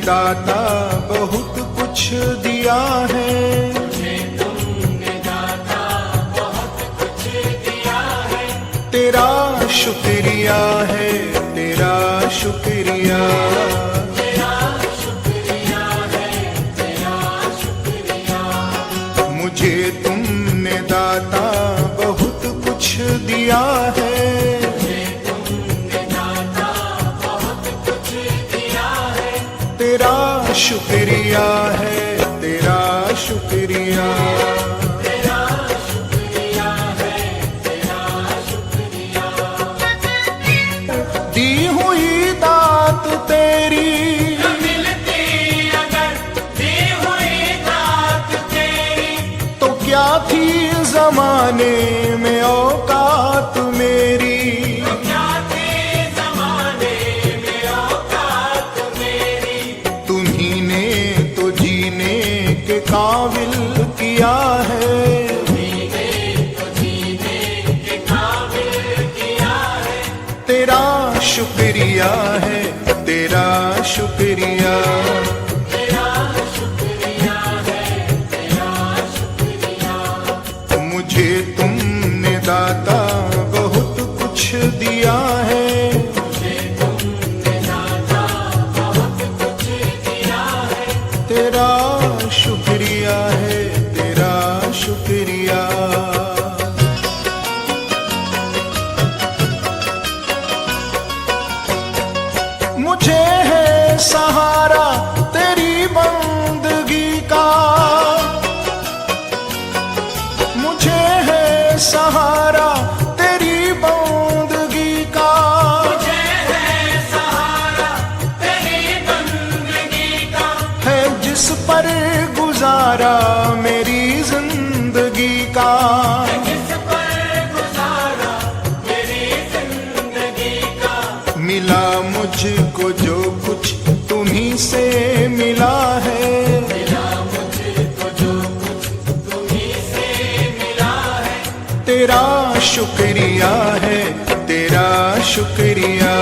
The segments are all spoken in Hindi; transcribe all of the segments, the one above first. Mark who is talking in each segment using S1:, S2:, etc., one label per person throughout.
S1: दाता बहुत कुछ दिया है,
S2: मुझे तुमने दाता बहुत कुछ दिया है।
S1: तेरा शुक्रिया है, तेरा शुक्रिया,
S2: तेरा शुक्रिया है, तेरा शुक्रिया।
S1: मुझे तुमने दाता बहुत कुछ दिया है,
S2: मुझे तुमने दाता बहुत कुछ दिया है।
S1: तेरा शुक्रिया है, तेरा शुक्रिया,
S2: तेरा शुक्रिया है, तेरा शुक्रिया।
S1: दी हुई दात तेरी
S2: मिलती अगर दी हुई दात तेरी,
S1: तो क्या थी जमाने में औकात मेरी,
S2: क्या थी जमाने में औकात मेरी।
S1: तुम्ही ने तो जीने के काबिल किया है,
S2: जीने तो जीने के काबिल किया है।
S1: तेरा शुक्रिया है, तेरा शुक्रिया,
S2: तेरा शुक्रिया है, तेरा शुक्रिया।
S1: मुझे तुमने दाता बहुत कुछ दिया है,
S2: मुझे तुमने दाता बहुत कुछ दिया है।
S1: तेरा शुक्रिया है, तेरा शुक्रिया। मुझे है सहारा तेरी बंदगी का, मुझे है सहारा तेरी बंदगी का,
S2: मुझे है सहारा तेरी बंदगी का।
S1: है जिस पर गुजारा मेरी जिंदगी का,
S2: जिस पर गुजारा मेरी जिंदगी का।
S1: मिला मुझको जो कुछ तुम्ही से मिला है,
S2: मिला मुझको जो कुछ तुम्हीं से मिला है।
S1: तेरा शुक्रिया है, तेरा शुक्रिया,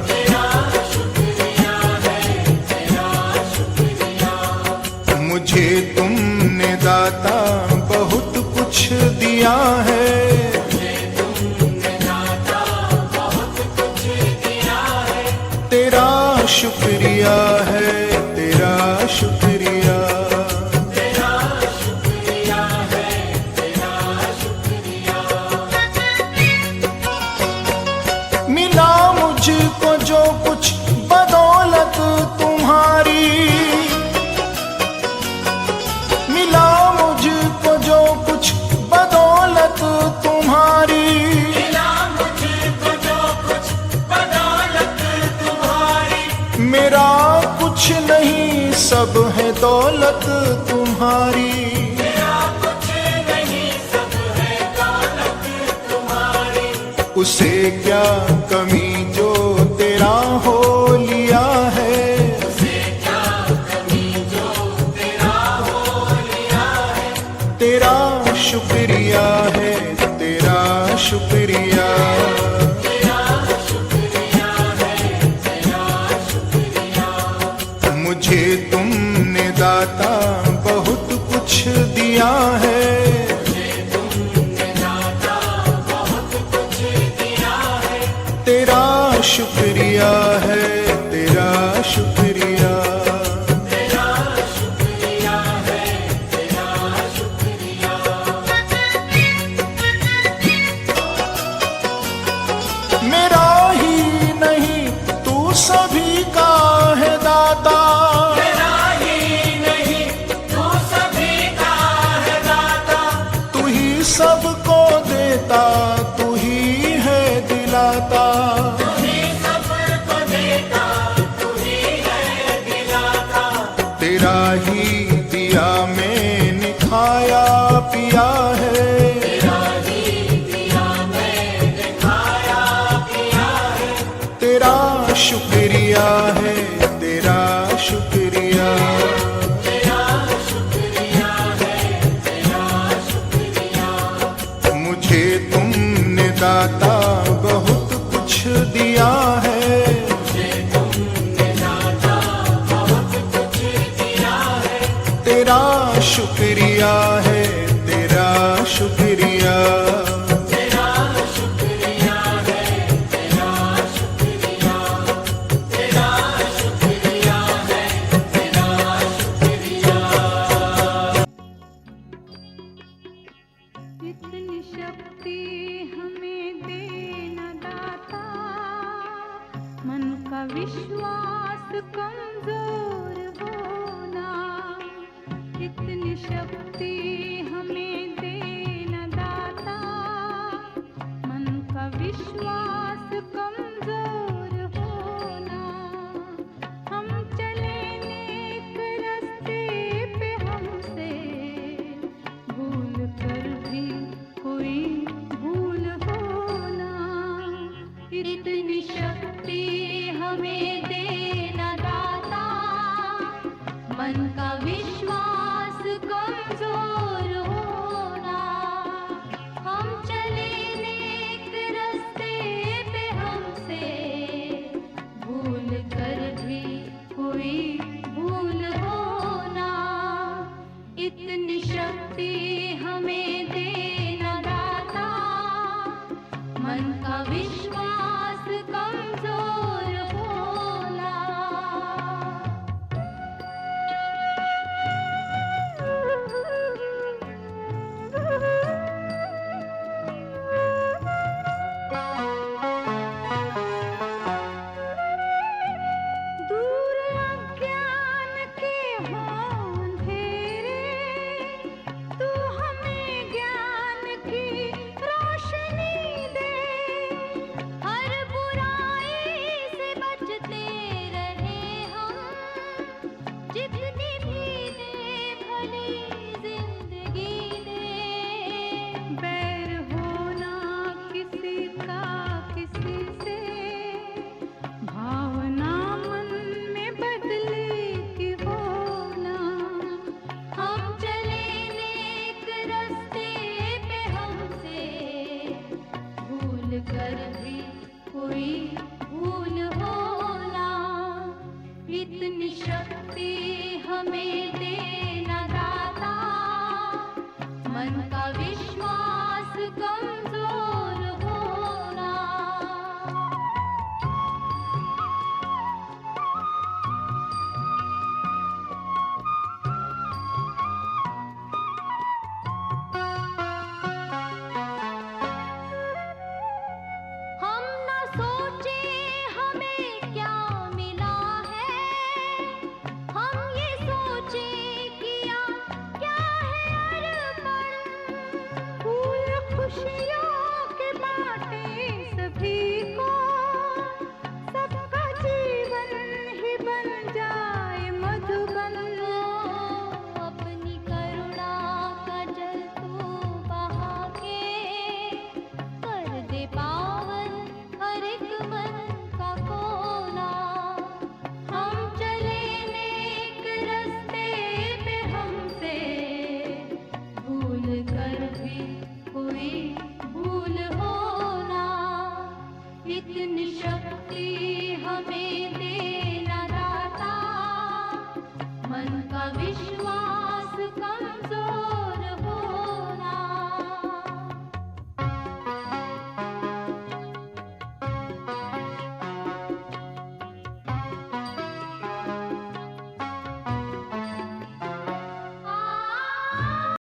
S2: तेरा शुक्रिया है, तेरा शुक्रिया।
S1: मुझे तुमने दाता बहुत कुछ दिया है,
S2: मुझे तुमने दाता बहुत कुछ दिया है।
S1: तेरा शुक्रिया है, तेरा शुक्रिया,
S2: तेरा शुक्रिया
S1: दौलत तुम्हारी,
S2: मेरा कुछ नहीं सब है दौलत तुम्हारी।
S1: उसे क्या कमी जो तेरा हो लिया है,
S2: उसे क्या कमी जो तेरा हो लिया है।
S1: तेरा शुक्रिया है, तेरा शुक्रिया।
S2: तेरा शुक्रिया है, तेरा शुक्रिया।
S1: मुझे तुमने दाता बहुत कुछ दिया है,
S2: मुझे तुमने दाता बहुत कुछ दिया है।
S1: तेरा शुक्रिया है, तेरा शुक्रिया।
S2: तेरा शुक्रिया है, तेरा शुक्रिया।
S1: मेरा ही नहीं तू सभी का है दाता,
S2: मेरा ही नहीं तू सभी का है दाता।
S1: तू ही सबको देता, तू ही है दिलाता।
S2: तू ही सबको देता, तू ही है दिलाता।
S1: तेरा ही दिया मैंने खाया पिया है,
S2: तेरा ही दिया मैंने खाया पिया है।
S1: तेरा शुक्रिया है, तेरा शुक्रिया।
S2: तेरा शुक्रिया है, तेरा शुक्रिया।
S1: मुझे तुमने दाता बहुत कुछ दिया है,
S2: मुझे तुमने दाता बहुत कुछ दिया है।
S1: तेरा शुक्रिया है, तेरा शुक्रिया।
S2: तेरा शुक्रिया है, तेरा शुक्रिया। तेरा शुक्रिया है, तेरा शुक्रिया।
S3: इतनी शक्ति हमें देना दाता, मन का विश्वास कमजोर होना। इतनी शक्ति हमें देना दाता, मन का विश्वास कमजोर होना। हम चले नेक रास्ते पे, हमसे भूल कर भी कोई भूल होना। इतनी शक्ति हमें देना दाता, मन का विश्वास कमजोर होना। हम चले नेक रास्ते पे, हमसे भूल कर भी कोई भूल होना। इतनी शक्ति हमें देना दाता, मन का विश्वास कमजोर होना। दूर अज्ञान के हों अंधेरे, तू हमें ज्ञान की रोशनी दे। हर बुराई से बचते रहे हम, जितनी भी दे भली जिंदगी दे। बैर होना किसी का किसी से, भावना मन में बदले की होना। हम चले नेक रास्ते पे, हमसे भूल कर भी कोई भूल होना। इतनी शक्ति हमें देना दाता, मन का विश्वास कमजोर होना। हम न सोचे हमें क्या मिला है, हम ये सोचे किया क्या है अर्पण। फूल खुशी